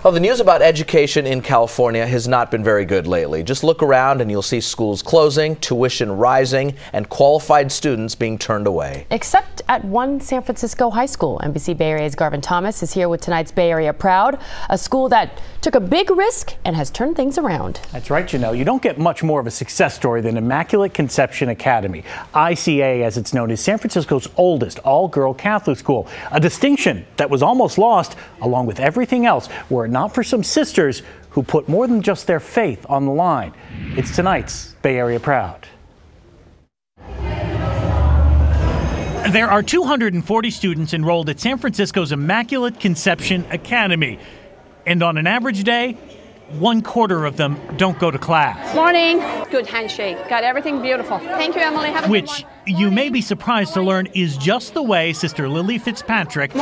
Well, the news about education in California has not been very good lately. Just look around and you'll see schools closing, tuition rising, and qualified students being turned away. Except at one San Francisco high school. NBC Bay Area's Garvin Thomas is here with tonight's Bay Area Proud, a school that took a big risk and has turned things around. That's right, Janelle. You don't get much more of a success story than Immaculate Conception Academy. ICA, as it's known, is San Francisco's oldest all-girl Catholic school. A distinction that was almost lost, along with everything else, were it not for some sisters who put more than just their faith on the line. It's tonight's Bay Area Proud. There are 240 students enrolled at San Francisco's Immaculate Conception Academy. And on an average day, 1/4 of them don't go to class. Morning. Good handshake. Got everything beautiful. Thank you, Emily. Have a good one. Which you may be surprised to learn is just the way Sister Lily Fitzpatrick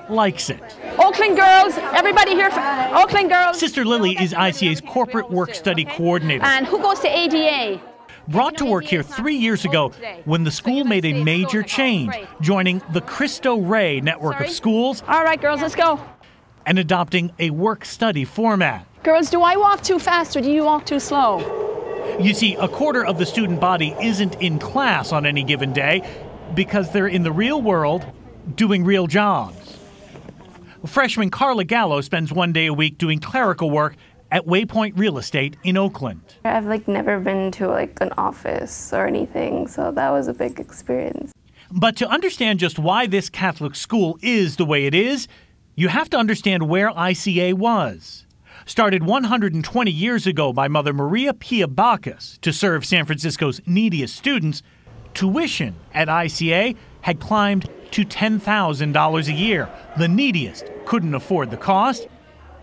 likes it. Oakland girls. Everybody here for Oakland girls. Sister Lily is ICA's corporate work-study coordinator. And who goes to ADA? Brought to work here 3 years ago when the school made a major change, joining the Cristo Rey network of schools. All right, girls, let's go. And adopting a work-study format. Girls, do I walk too fast or do you walk too slow? You see, 1/4 of the student body isn't in class on any given day because they're in the real world doing real jobs. Freshman Carla Gallo spends 1 day a week doing clerical work at Waypoint Real Estate in Oakland. I've never been to an office or anything, so that was a big experience. But to understand just why this Catholic school is the way it is, you have to understand where ICA was. Started 120 years ago by Mother Maria Pia Bacchus to serve San Francisco's neediest students, tuition at ICA had climbed to $10,000 a year. The neediest couldn't afford the cost,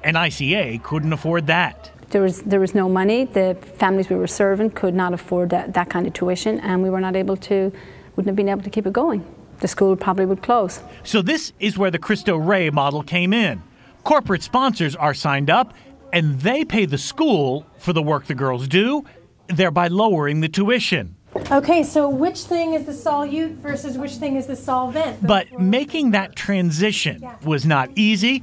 and ICA couldn't afford that. There was no money. The families we were serving could not afford that kind of tuition, and we were not able to, wouldn't have been able to keep it going. The school probably would close. So this is where the Cristo Rey model came in. Corporate sponsors are signed up, and they pay the school for the work the girls do, thereby lowering the tuition. Okay, so which thing is the solute versus which thing is the solvent? But making that transition was not easy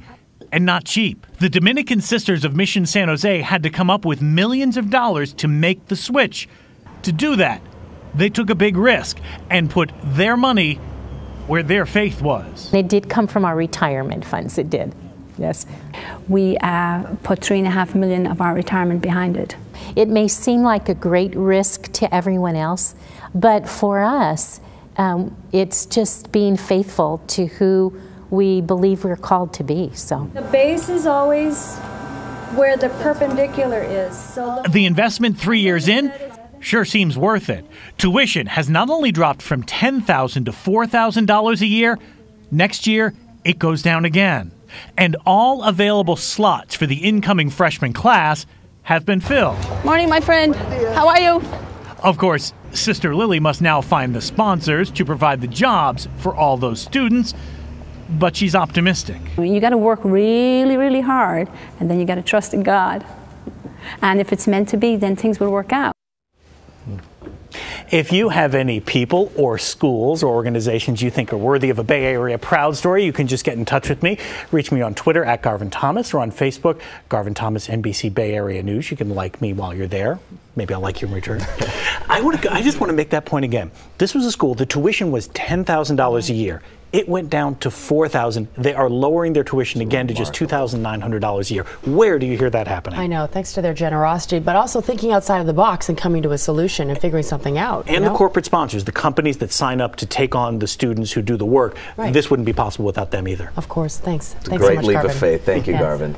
and not cheap. The Dominican Sisters of Mission San Jose had to come up with millions of dollars to make the switch. To do that, they took a big risk and put their money where their faith was. It did come from our retirement funds, it did. Yes. We put $3.5 million of our retirement behind it. It may seem like a great risk to everyone else, but for us, it's just being faithful to who we believe we're called to be. So the base is always where the perpendicular is. So the investment 3 years in sure seems worth it. Tuition has not only dropped from $10,000 to $4,000 a year, next year it goes down again. And all available slots for the incoming freshman class have been filled. Morning, my friend. How are you? Of course, Sister Lily must now find the sponsors to provide the jobs for all those students, but she's optimistic. You got to work really, really hard, and then you got to trust in God. And if it's meant to be, then things will work out. If you have any people or schools or organizations you think are worthy of a Bay Area Proud story, you can just get in touch with me. Reach me on Twitter at Garvin Thomas or on Facebook, Garvin Thomas NBC Bay Area News. You can like me while you're there. Maybe I'll like you in return. I just want to make that point again. This was a school, the tuition was $10,000 a year. It went down to $4,000. They are lowering their tuition again to just $2,900 a year. Where do you hear that happening? I know, thanks to their generosity, but also thinking outside of the box and coming to a solution and figuring something out. And the corporate sponsors, the companies that sign up to take on the students who do the work. Right. This wouldn't be possible without them either. Of course, thanks. It's Thanks a great so much, leap Garvin. of faith. Thank you, Garvin.